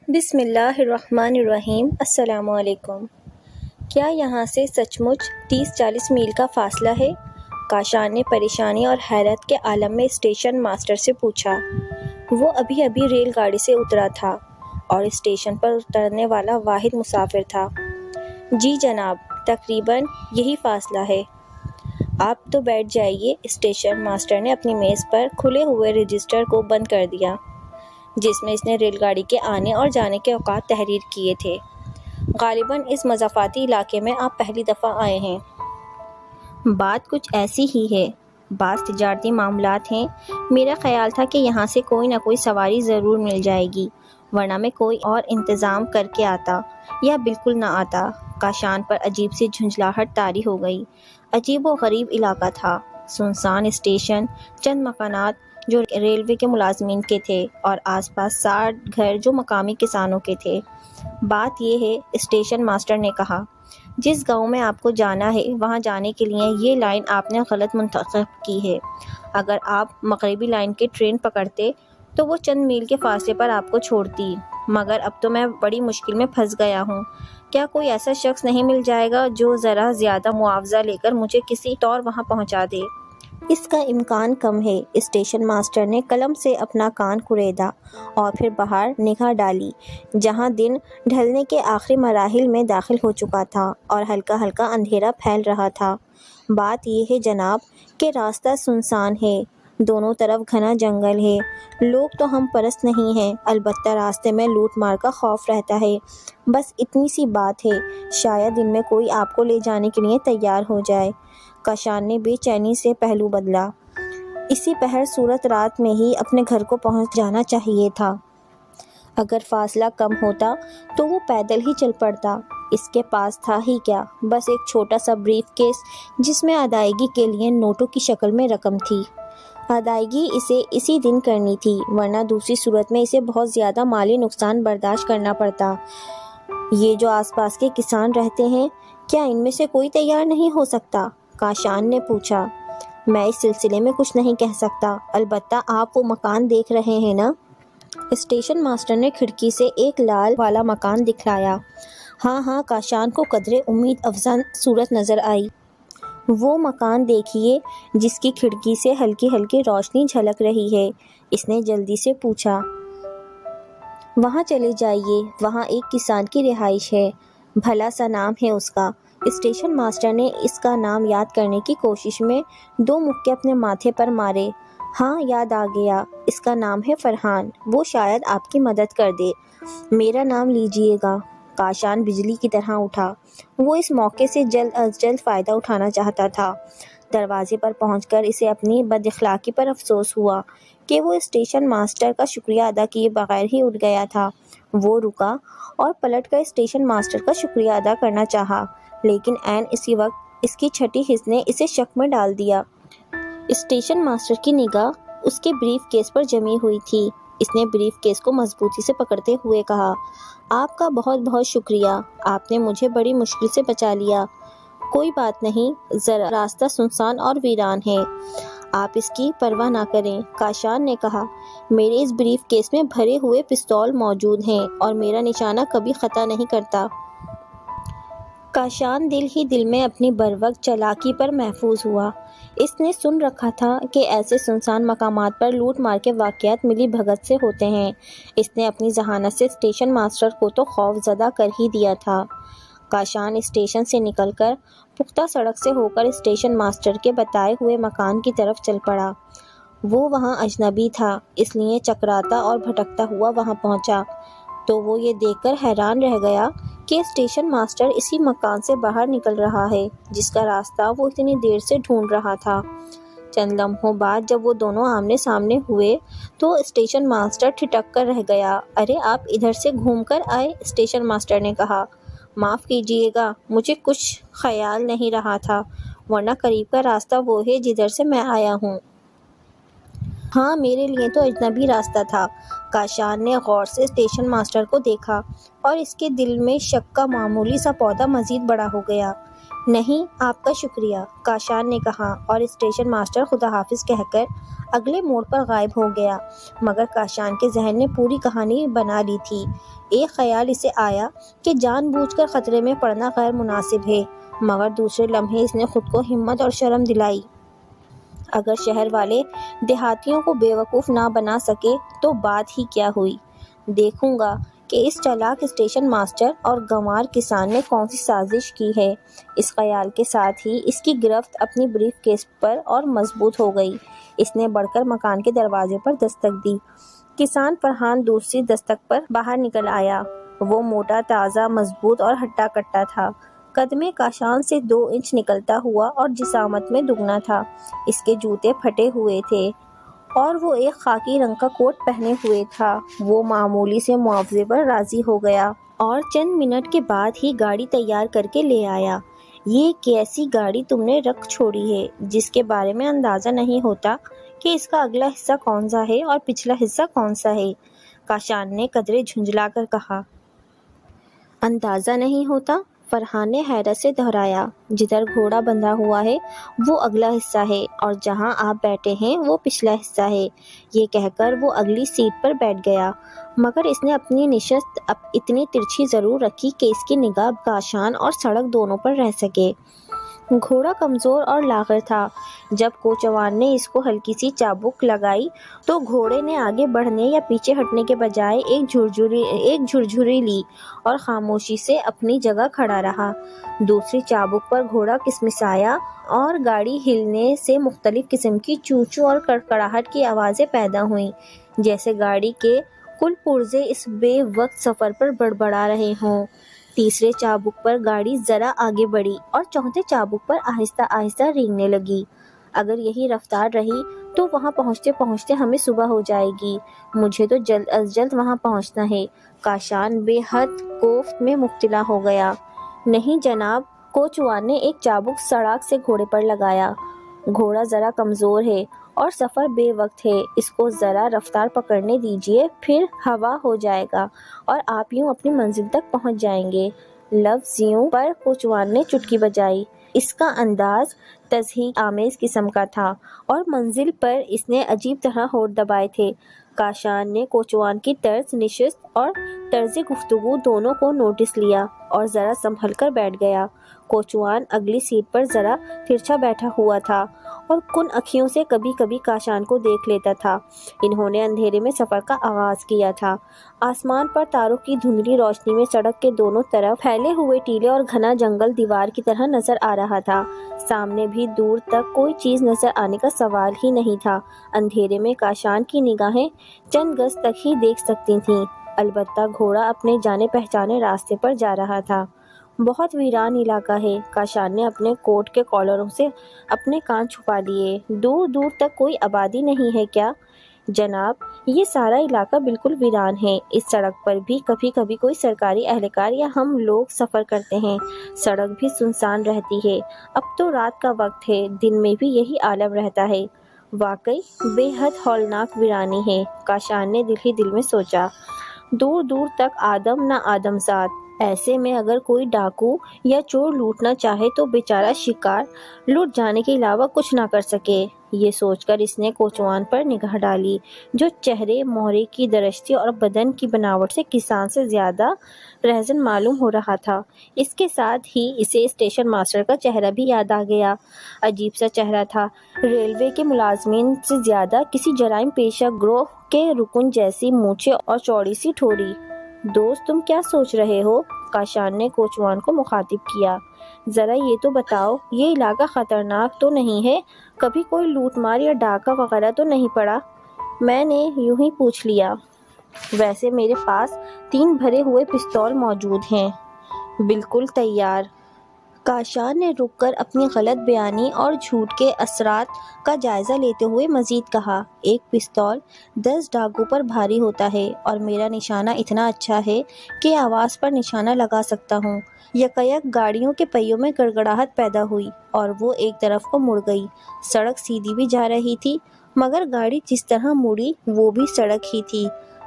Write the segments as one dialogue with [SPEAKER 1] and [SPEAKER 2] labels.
[SPEAKER 1] بسم اللہ الرحمن الرحیم۔ السلام علیکم۔ کیا یہاں سے سچ مچ 30-40 میل کا فاصلہ ہے؟ کاشان نے پریشانی اور حیرت کے عالم میں اسٹیشن ماسٹر سے پوچھا۔ وہ ابھی ابھی ریل گاڑی سے اترا تھا اور اسٹیشن پر اترنے والا واحد مسافر تھا۔ جی جناب، تقریباً یہی فاصلہ ہے۔ آپ تو بیٹھ جائیے۔ اسٹیشن ماسٹر نے اپنی میز پر کھلے ہوئے رجسٹر کو بند کر دیا جس میں اس نے ریل گاڑی کے آنے اور جانے کے اوقات تحریر کیے تھے۔ غالباً اس مضافاتی علاقے میں آپ پہلی دفعہ آئے ہیں۔ بات کچھ ایسی ہی ہے۔ بعض تجارتی معاملات ہیں۔ میرا خیال تھا کہ یہاں سے کوئی نہ کوئی سواری ضرور مل جائے گی، ورنہ میں کوئی اور انتظام کر کے آتا یا بالکل نہ آتا۔ کاشان پر عجیب سی جھنجھلاہٹ طاری ہو گئی۔ عجیب و غریب علاقہ تھا۔ سنسان اسٹیشن، چند مکانات جو ریلوے کے ملازمین کے تھے اور آس پاس 60 گھر جو مقامی کسانوں کے تھے۔ بات یہ ہے، اسٹیشن ماسٹر نے کہا، جس گاؤں میں آپ کو جانا ہے وہاں جانے کے لیے یہ لائن آپ نے غلط منتخب کی ہے۔ اگر آپ مغربی لائن کی ٹرین پکڑتے تو وہ چند میل کے فاصلے پر آپ کو چھوڑتی، مگر اب تو میں بڑی مشکل میں پھنس گیا ہوں۔ کیا کوئی ایسا شخص نہیں مل جائے گا جو ذرا زیادہ معاوضہ لے کر مجھے کسی طور وہاں پہنچا دے؟ اس کا امکان کم ہے۔ اسٹیشن ماسٹر نے قلم سے اپنا کان کریدا اور پھر باہر نگاہ ڈالی جہاں دن ڈھلنے کے آخری مراحل میں داخل ہو چکا تھا اور ہلکا ہلکا اندھیرا پھیل رہا تھا۔ بات یہ ہے جناب کہ راستہ سنسان ہے، دونوں طرف گھنا جنگل ہے۔ لوگ تو ہم پرست نہیں ہیں، البتہ راستے میں لوٹ مار کا خوف رہتا ہے۔ بس اتنی سی بات ہے، شاید ان میں کوئی آپ کو لے جانے کے لیے تیار ہو جائے۔ کاشان نے بے چینی سے پہلو بدلا۔ اسی پہر صورت رات میں ہی اپنے گھر کو پہنچ جانا چاہیے تھا۔ اگر فاصلہ کم ہوتا تو وہ پیدل ہی چل پڑتا۔ اس کے پاس تھا ہی کیا، بس ایک چھوٹا سا بریف کیس جس میں ادائیگی کے لیے نوٹوں کی شکل میں رقم تھی۔ ادائیگی اسے اسی دن کرنی تھی، ورنہ دوسری صورت میں اسے بہت زیادہ مالی نقصان برداشت کرنا پڑتا۔ یہ جو آس پاس کے کسان رہتے ہیں، کیا ان میں سے کوئی تیار نہیں ہو سکتا؟ کاشان نے پوچھا۔ میں اس سلسلے میں کچھ نہیں کہہ سکتا، البتہ آپ وہ مکان دیکھ رہے ہیں نا؟ اسٹیشن ماسٹر نے کھڑکی سے ایک لال والا مکان دکھلایا۔ ہاں، کاشان کو قدرے امید افزا صورت نظر آئی۔ وہ مکان دیکھیے جس کی کھڑکی سے ہلکی ہلکی روشنی جھلک رہی ہے، اس نے جلدی سے پوچھا۔ وہاں چلے جائیے، وہاں ایک کسان کی رہائش ہے، بھلا سا نام ہے اس کا۔ اسٹیشن ماسٹر نے اس کا نام یاد کرنے کی کوشش میں 2 مکے اپنے ماتھے پر مارے۔ ہاں، یاد آ گیا، اس کا نام ہے فرحان، وہ شاید آپ کی مدد کر دے۔ میرا نام لیجیے گا۔ کاشان بجلی کی طرح اٹھا۔ وہ اس موقع سے جلد از جلد فائدہ اٹھانا چاہتا تھا۔ دروازے پر پہنچ کر اسے اپنی بد اخلاقی پر افسوس ہوا کہ وہ اسٹیشن ماسٹر کا شکریہ ادا کیے بغیر ہی اٹھ گیا تھا۔ وہ رکا اور پلٹ کر اسٹیشن ماسٹر کا شکریہ ادا کرنا چاہا، لیکن عین اسی وقت اس کی چھٹی حس نے اسے شک میں ڈال دیا۔ اسٹیشن ماسٹر کی نگاہ اس کے بریف کیس پر جمی ہوئی تھی۔ اس نے بریف کیس کو مضبوطی سے پکڑتے ہوئے کہا، آپ کا بہت بہت شکریہ، آپ نے مجھے بڑی مشکل سے بچا لیا۔ کوئی بات نہیں، ذرا راستہ سنسان اور ویران ہے، آپ اس کی پرواہ نہ کریں۔ کاشان نے کہا، میرے اس بریف کیس میں بھرے ہوئے پستول موجود ہیں اور میرا نشانہ کبھی خطا نہیں کرتا۔ کاشان دل ہی دل میں اپنی بروقت چالاکی پر محظوظ ہوا۔ اس نے سن رکھا تھا کہ ایسے سنسان مقامات پر لوٹ مار کے واقعات ملی بھگت سے ہوتے ہیں۔ اس نے اپنی ذہانت سے اسٹیشن ماسٹر کو تو خوف زدہ کر ہی دیا تھا۔ کاشان اسٹیشن سے نکل کر پختہ سڑک سے ہو کر اسٹیشن ماسٹر کے بتائے ہوئے مکان کی طرف چل پڑا۔ وہ وہاں اجنبی تھا، اس لیے چکراتا اور بھٹکتا ہوا وہاں پہنچا تو وہ یہ دیکھ کر حیران رہ گیا کہ اسٹیشن ماسٹر اسی مکان سے باہر نکل رہا ہے جس کا راستہ وہ اتنی دیر سے ڈھونڈ رہا تھا۔ چند لمحوں بعد جب وہ دونوں آمنے سامنے ہوئے تو اسٹیشن ماسٹر ٹھٹک کر رہ گیا۔ ارے آپ ادھر سے گھوم کر آئے، اسٹیشن ماسٹر نے کہا۔ معاف کیجیے گا، مجھے کچھ خیال نہیں رہا تھا، ورنہ قریب کا راستہ وہ ہے جدھر سے میں آیا ہوں۔ ہاں، میرے لیے تو اجنبی راستہ تھا۔ کاشان نے غور سے اسٹیشن ماسٹر کو دیکھا اور اس کے دل میں شک کا معمولی سا پودا مزید بڑا ہو گیا۔ نہیں، آپ کا شکریہ، کاشان نے کہا اور اسٹیشن ماسٹر خدا حافظ کہہ کر اگلے موڑ پر غائب ہو گیا، مگر کاشان کے ذہن نے پوری کہانی بنا لی تھی۔ ایک خیال اسے آیا کہ جان بوجھ کر خطرے میں پڑنا غیر مناسب ہے، مگر دوسرے لمحے اس نے خود کو ہمت اور شرم دلائی۔ اگر شہر والے دیہاتیوں کو بیوقوف نہ بنا سکے تو بات ہی کیا ہوئی۔ دیکھوں گا کہ اس چالاک اسٹیشن ماسٹر اور گنوار کسان نے کون سی سازش کی ہے۔ اس خیال کے ساتھ ہی اس کی گرفت اپنی بریف کیس پر اور مضبوط ہو گئی۔ اس نے بڑھ کر مکان کے دروازے پر دستک دی۔ کسان فرحان دوسری دستک پر باہر نکل آیا۔ وہ موٹا، تازہ، مضبوط اور ہٹا کٹا تھا۔ قد میں کاشان سے 2 انچ نکلتا ہوا اور جسامت میں دگنا تھا۔ اس کے جوتے پھٹے ہوئے تھے اور وہ ایک خاکی رنگ کا کوٹ پہنے ہوئے تھا۔ وہ معمولی سے معاوضے پر راضی ہو گیا اور چند منٹ کے بعد ہی گاڑی تیار کر کے لے آیا۔ یہ کیسی گاڑی تم نے رکھ چھوڑی ہے جس کے بارے میں اندازہ نہیں ہوتا کہ اس کا اگلا حصہ کون سا ہے اور پچھلا حصہ کون سا ہے؟ کاشان نے قدرے جھنجھلا کر کہا۔ اندازہ نہیں ہوتا؟ فرحان نے حیرت سے دہرایا۔ جدھر گھوڑا بندھا ہوا ہے وہ اگلا حصہ ہے اور جہاں آپ بیٹھے ہیں وہ پچھلا حصہ ہے۔ یہ کہہ کر وہ اگلی سیٹ پر بیٹھ گیا، مگر اس نے اپنی نشست اتنی ترچھی ضرور رکھی کہ اس کی نگاہ کاشان اور سڑک دونوں پر رہ سکے۔ گھوڑا کمزور اور لاغر تھا۔ جب کوچوان نے اس کو ہلکی سی چابک لگائی تو گھوڑے نے آگے بڑھنے یا پیچھے ہٹنے کے بجائے ایک جھرجھری لی اور خاموشی سے اپنی جگہ کھڑا رہا۔ دوسری چابک پر گھوڑا کسمسایا اور گاڑی ہلنے سے مختلف قسم کی چوچو اور کڑکڑاہٹ کی آوازیں پیدا ہوئیں، جیسے گاڑی کے کل پرزے اس بے وقت سفر پر بڑبڑا رہے ہوں۔ تیسرے چابک پر گاڑی ذرا آگے بڑھی اور چوتھے چابک پر آہستہ آہستہ رینگنے لگی۔ اگر یہی رفتار رہی تو وہاں پہنچتے پہنچتے ہمیں صبح ہو جائے گی۔ مجھے تو جلد از جلد وہاں پہنچنا ہے۔ کاشان بے حد کوفت میں مبتلا ہو گیا۔ نہیں جناب، کوچوان نے ایک چابک سڑاک سے گھوڑے پر لگایا۔ گھوڑا ذرا کمزور ہے اور سفر بے وقت ہے، اس کو ذرا رفتار پکڑنے دیجیے، پھر ہوا ہو جائے گا اور آپ یوں اپنی منزل تک پہنچ جائیں گے۔ لفظ یوں پر کوچوان نے چٹکی بجائی۔ اس کا انداز تضحیک آمیز قسم کا تھا اور منزل پر اس نے عجیب طرح ہونٹ دبائے تھے۔ کاشان نے کوچوان کی طرز نشست اور طرز گفتگو دونوں کو نوٹس لیا اور ذرا سنبھل کر بیٹھ گیا۔ کوچوان اگلی سیٹ پر ذرا ترچھا بیٹھا ہوا تھا اور کن اکھیوں سے کبھی کبھی کاشان کو دیکھ لیتا تھا۔ انہوں نے اندھیرے میں سفر کا آغاز کیا تھا۔ آسمان پر تاروں کی دھندلی روشنی میں سڑک کے دونوں طرف پھیلے ہوئے ٹیلے اور گھنا جنگل دیوار کی طرح نظر آ رہا تھا۔ سامنے بھی دور تک کوئی چیز نظر آنے کا سوال ہی نہیں تھا۔ اندھیرے میں کاشان کی نگاہیں چند گز تک ہی دیکھ سکتی تھیں، البتہ گھوڑا اپنے جانے پہچانے راستے پر جا رہا تھا۔ بہت ویران علاقہ ہے۔ کاشان نے اپنے کوٹ کے کالروں سے اپنے کان چھپا لیے۔ دور دور تک کوئی آبادی نہیں ہے کیا؟ جناب، یہ سارا علاقہ بالکل ویران ہے۔ اس سڑک پر بھی کبھی کبھی کوئی سرکاری اہلکار یا ہم لوگ سفر کرتے ہیں۔ سڑک بھی سنسان رہتی ہے۔ اب تو رات کا وقت ہے، دن میں بھی یہی عالم رہتا ہے۔ واقعی بے حد ہولناک ویرانی ہے، کاشان نے دل ہی دل میں سوچا۔ دور دور تک آدم نہ آدم زاد۔ ایسے میں اگر کوئی ڈاکو یا چور لوٹنا چاہے تو بیچارہ شکار لوٹ جانے کے علاوہ کچھ نہ کر سکے۔ یہ سوچ کر اس نے کوچوان پر نگاہ ڈالی، جو چہرے مہرے کی درشتی اور بدن کی بناوٹ سے کسان سے زیادہ رہزن معلوم ہو رہا تھا۔ اس کے ساتھ ہی اسے اسٹیشن ماسٹر کا چہرہ بھی یاد آ گیا۔ عجیب سا چہرہ تھا، ریلوے کے ملازمین سے زیادہ کسی جرائم پیشہ گروہ کے رکن جیسی مونچھیں اور چوڑی سی ٹھوڑی۔ دوست، تم کیا سوچ رہے ہو؟ کاشان نے کوچوان کو مخاطب کیا۔ ذرا یہ تو بتاؤ، یہ علاقہ خطرناک تو نہیں ہے؟ کبھی کوئی لوٹ مار یا ڈاکہ وغیرہ تو نہیں پڑا؟ میں نے یوں ہی پوچھ لیا۔ ویسے میرے پاس 3 بھرے ہوئے پستول موجود ہیں، بالکل تیار۔ کاشان نے رک کر اپنی غلط بیانی اور جھوٹ کے اثرات کا جائزہ لیتے ہوئے مزید کہا، ایک پستول 10 ڈاکو پر بھاری ہوتا ہے اور میرا نشانہ اتنا اچھا ہے کہ آواز پر نشانہ لگا سکتا ہوں۔ یکایک گاڑیوں کے پہیوں میں گڑگڑاہٹ پیدا ہوئی اور وہ ایک طرف کو مڑ گئی۔ سڑک سیدھی بھی جا رہی تھی، مگر گاڑی جس طرح مڑی وہ بھی سڑک ہی تھی۔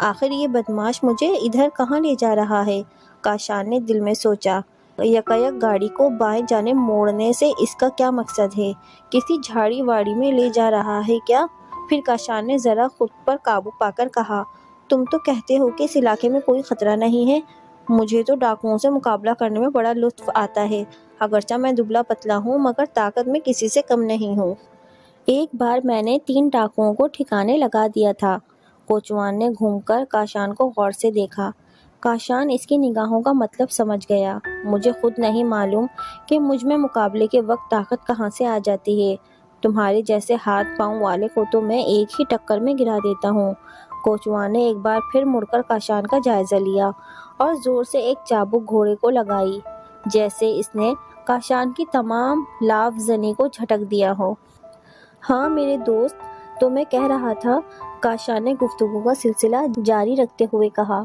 [SPEAKER 1] آخر یہ بدماش مجھے ادھر کہاں لے جا رہا ہے؟ کاشان نے دل میں سوچا۔ یکایک گاڑی کو بائیں جانب موڑنے سے اس کا کیا مقصد ہے؟ کسی جھاڑی واڑی میں لے جا رہا ہے کیا؟ پھر کاشان نے ذرا خود پر قابو پا کر کہا، تم تو کہتے ہو کہ اس علاقے میں کوئی خطرہ نہیں ہے، مجھے تو ڈاکوؤں سے مقابلہ کرنے میں بڑا لطف آتا ہے، اگرچہ میں دبلا پتلا ہوں مگر طاقت میں کسی سے کم نہیں ہوں۔ ایک بار میں نے 3 ڈاکوؤں کو ٹھکانے لگا دیا تھا۔ کوچوان نے گھوم کر کاشان کو غور سے دیکھا۔ کاشان اس کی نگاہوں کا مطلب سمجھ گیا۔ مجھے خود نہیں معلوم کہ مجھ میں مقابلے کے وقت طاقت کہاں سے آ جاتی ہے، تمہارے جیسے ہاتھ پاؤں والے کو تو میں ایک ہی ٹکر میں گرا دیتا ہوں۔ کوچوان نے ایک بار پھر مڑ کر کاشان کا جائزہ لیا اور زور سے ایک چابک گھوڑے کو لگائی، جیسے اس نے کاشان کی تمام لاف زنی کو جھٹک دیا ہو۔ ہاں میرے دوست، تو میں کہہ رہا تھا، کاشان نے گفتگو کا سلسلہ جاری رکھتے ہوئے کہا،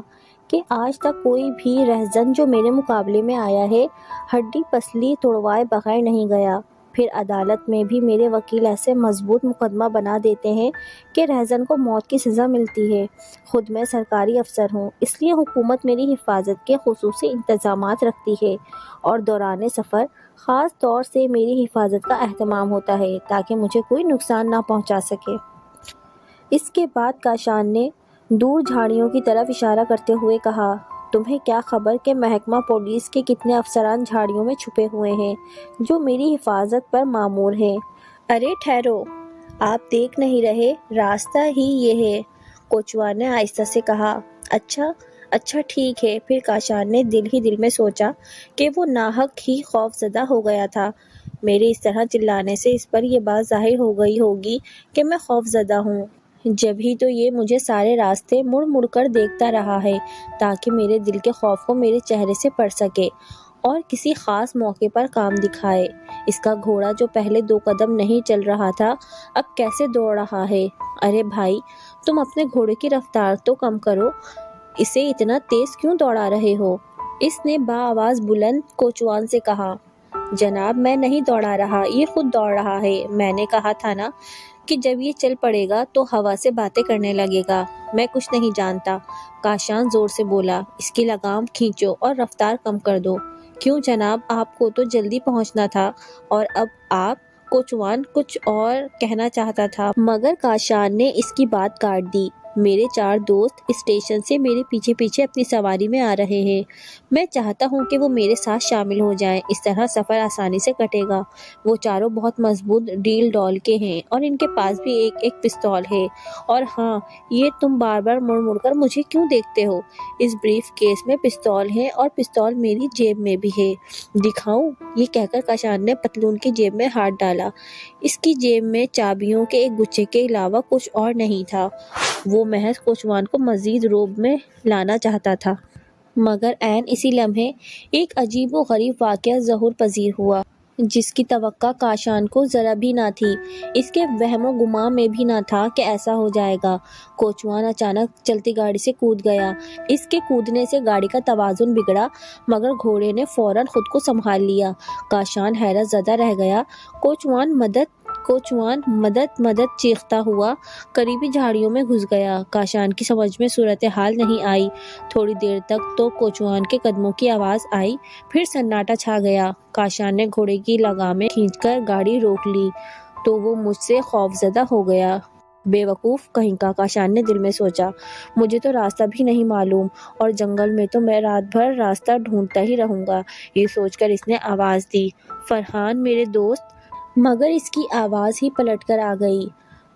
[SPEAKER 1] کہ آج تک کوئی بھی رہزن جو میرے مقابلے میں آیا ہے، ہڈی پسلی توڑوائے بغیر نہیں گیا۔ پھر عدالت میں بھی میرے وکیل ایسے مضبوط مقدمہ بنا دیتے ہیں کہ رہزن کو موت کی سزا ملتی ہے۔ خود میں سرکاری افسر ہوں، اس لیے حکومت میری حفاظت کے خصوصی انتظامات رکھتی ہے اور دوران سفر خاص طور سے میری حفاظت کا اہتمام ہوتا ہے تاکہ مجھے کوئی نقصان نہ پہنچا سکے۔ اس کے بعد کاشان نے دور جھاڑیوں کی طرف اشارہ کرتے ہوئے کہا، تمہیں کیا خبر کہ محکمہ پولیس کے کتنے افسران جھاڑیوں میں چھپے ہوئے ہیں جو میری حفاظت پر مامور ہیں۔ ارے ٹھہرو، آپ دیکھ نہیں رہے، راستہ ہی یہ ہے، کوچوان نے آہستہ سے کہا۔ اچھا ٹھیک ہے۔ پھر کاشان نے دل ہی دل میں سوچا کہ وہ ناحق ہی خوف زدہ ہو گیا تھا۔ میرے اس طرح چلانے سے اس پر یہ بات ظاہر ہو گئی ہوگی کہ میں خوف زدہ ہوں، جب ہی تو یہ مجھے سارے راستے مڑ مڑ کر دیکھتا رہا ہے تاکہ میرے دل کے خوف کو میرے چہرے سے پڑھ سکے اور کسی خاص موقع پر کام دکھائے۔ اس کا گھوڑا جو پہلے 2 قدم نہیں چل رہا تھا، اب کیسے دوڑ رہا ہے؟ ارے بھائی، تم اپنے گھوڑے کی رفتار تو کم کرو، اسے اتنا تیز کیوں دوڑا رہے ہو؟ اس نے بآواز بلند کوچوان سے کہا۔ جناب، میں نہیں دوڑا رہا، یہ خود دوڑ رہا ہے، میں نے کہا تھا نا کہ جب یہ چل پڑے گا تو ہوا سے باتیں کرنے لگے گا۔ میں کچھ نہیں جانتا، کاشان زور سے بولا، اس کی لگام کھینچو اور رفتار کم کر دو۔ کیوں جناب، آپ کو تو جلدی پہنچنا تھا، اور اب آپ؟ کوچوان کچھ اور کہنا چاہتا تھا مگر کاشان نے اس کی بات کاٹ دی۔ میرے 4 دوست اسٹیشن سے میرے پیچھے پیچھے اپنی سواری میں آ رہے ہیں، میں چاہتا ہوں کہ وہ میرے ساتھ شامل ہو جائیں، اس طرح سفر آسانی سے کٹے گا۔ وہ چاروں بہت مضبوط ڈیل ڈول کے ہیں اور ان کے پاس بھی ایک پستول ہے، اور ہاں، یہ تم بار بار مڑ مڑ کر مجھے کیوں دیکھتے ہو؟ اس بریف کیس میں پستول ہے اور پستول میری جیب میں بھی ہے، دکھاؤں؟ یہ کہہ کر کاشان نے پتلون کی جیب میں ہاتھ ڈالا۔ اس کی جیب میں چابیوں کے ایک گچھے کے علاوہ کچھ اور نہیں تھا۔ وہ محض کوچوان کو مزید رعب میں لانا چاہتا تھا۔ مگر عین اسی لمحے ایک عجیب و غریب واقعہ ظہور پذیر ہوا، جس کی توقع کاشان کو ذرا بھی نہ تھی، اس کے وہم و گمان میں بھی نہ تھا کہ ایسا ہو جائے گا۔ کوچوان اچانک چلتی گاڑی سے کود گیا۔ اس کے کودنے سے گاڑی کا توازن بگڑا مگر گھوڑے نے فوراً خود کو سنبھال لیا۔ کاشان حیرت زدہ رہ گیا۔ کوچوان مدد چیختا ہوا قریبی جھاڑیوں میں گھس گیا۔ کاشان کی سمجھ میں صورتحال نہیں آئی۔ تھوڑی دیر تک تو کوچوان کے قدموں کی آواز آئی، پھر سناٹا چھا گیا۔ کاشان نے گھوڑے کی لگامیں کھینچ کر گاڑی روک لی تو وہ مجھ سے خوف زدہ ہو گیا۔ بے وقوف کہیں کا، کاشان نے دل میں سوچا، مجھے تو راستہ بھی نہیں معلوم، اور جنگل میں تو میں رات بھر راستہ ڈھونڈتا ہی رہوں گا۔ یہ سوچ کر اس نے آواز دی، فرحان میرے دوست، مگر اس کی آواز ہی پلٹ کر آ گئی،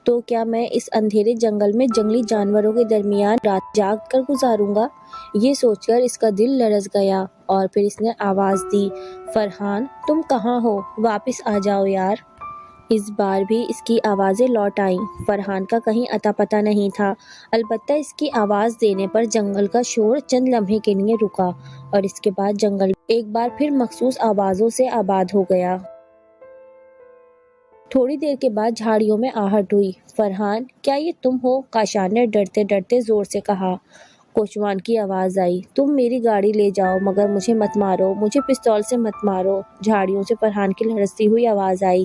[SPEAKER 1] تو کیا میں اس اندھیرے جنگل میں جنگلی جانوروں کے درمیان رات جاگ کر گزاروں گا؟ یہ سوچ کر اس کا دل لرز گیا، اور پھر اس نے آواز دی، فرحان تم کہاں ہو؟ واپس آ جاؤ یار۔ اس بار بھی اس کی آوازیں لوٹ آئیں۔ فرحان کا کہیں اتا پتہ نہیں تھا، البتہ اس کی آواز دینے پر جنگل کا شور چند لمحے کے لیے رکا، اور اس کے بعد جنگل ایک بار پھر مخصوص آوازوں سے آباد ہو گیا۔ تھوڑی دیر کے بعد جھاڑیوں میں آہٹ ہوئی۔ فرحان، کیا یہ تم ہو؟ کاشان نے ڈرتے ڈرتے زور سے کہا۔ کوچوان کی آواز آئی۔ تم میری گاڑی لے جاؤ مگر مجھے مت مارو، مجھے پستول سے مت مارو۔ جھاڑیوں سے فرحان کی لرزتی ہوئی آواز آئی۔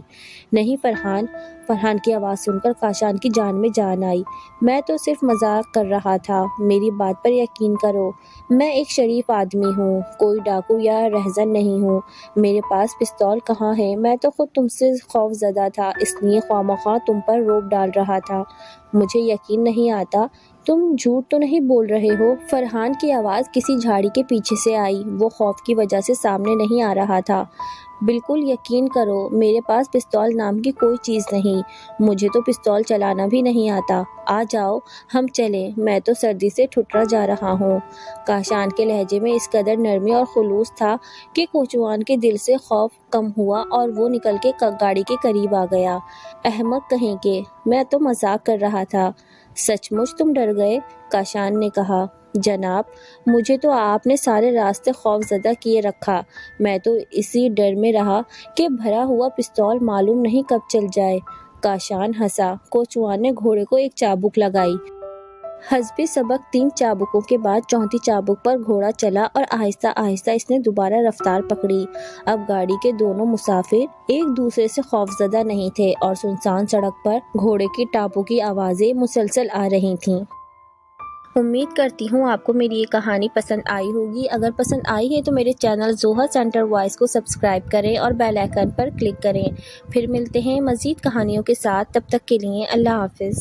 [SPEAKER 1] نہیں فرحان۔ فرحان کی آواز سن کر کاشان کی جان میں جان آئی۔ میں تو صرف مذاق کر رہا تھا، میری بات پر یقین کرو۔ میں ایک شریف آدمی ہوں، کوئی ڈاکو یا رہزن نہیں ہوں۔ میرے پاس پستول کہاں ہے؟ میں تو خود تم سے خوف زدہ تھا، اس لیے خواہ مخواہ تم پر روب ڈال رہا تھا۔ مجھے یقین نہیں آتا، تم جھوٹ تو نہیں بول رہے ہو؟ فرحان کی آواز کسی جھاڑی کے پیچھے سے آئی، وہ خوف کی وجہ سے سامنے نہیں آ رہا تھا۔ بالکل یقین کرو، میرے پاس پستول نام کی کوئی چیز نہیں، مجھے تو پستول چلانا بھی نہیں آتا۔ آ جاؤ ہم چلیں، میں تو سردی سے ٹھٹرا جا رہا ہوں۔ کاشان کے لہجے میں اس قدر نرمی اور خلوص تھا کہ کوچوان کے دل سے خوف کم ہوا اور وہ نکل کے گاڑی کے قریب آ گیا۔ احمق کہیں کے، میں تو مذاق کر رہا تھا۔ سچ مچ تم ڈر گئے؟ کاشان نے کہا۔ جناب، مجھے تو آپ نے سارے راستے خوف زدہ کیے رکھا، میں تو اسی ڈر میں رہا کہ بھرا ہوا پستول معلوم نہیں کب چل جائے۔ کاشان ہنسا۔ کوچوان نے گھوڑے کو ایک چابک لگائی۔ حسب سبق 3 چابکوں کے بعد 4تھی چابک پر گھوڑا چلا اور آہستہ آہستہ اس نے دوبارہ رفتار پکڑی۔ اب گاڑی کے دونوں مسافر ایک دوسرے سے خوف زدہ نہیں تھے اور سنسان سڑک پر گھوڑے کی ٹاپوں کی آوازیں مسلسل آ رہی تھیں۔ امید کرتی ہوں آپ کو میری یہ کہانی پسند آئی ہوگی۔ اگر پسند آئی ہے تو میرے چینل زوہا سینٹر وائس کو سبسکرائب کریں اور بیل آئیکن پر کلک کریں۔ پھر ملتے ہیں مزید کہانیوں کے ساتھ، تب تک کے لیے اللہ حافظ۔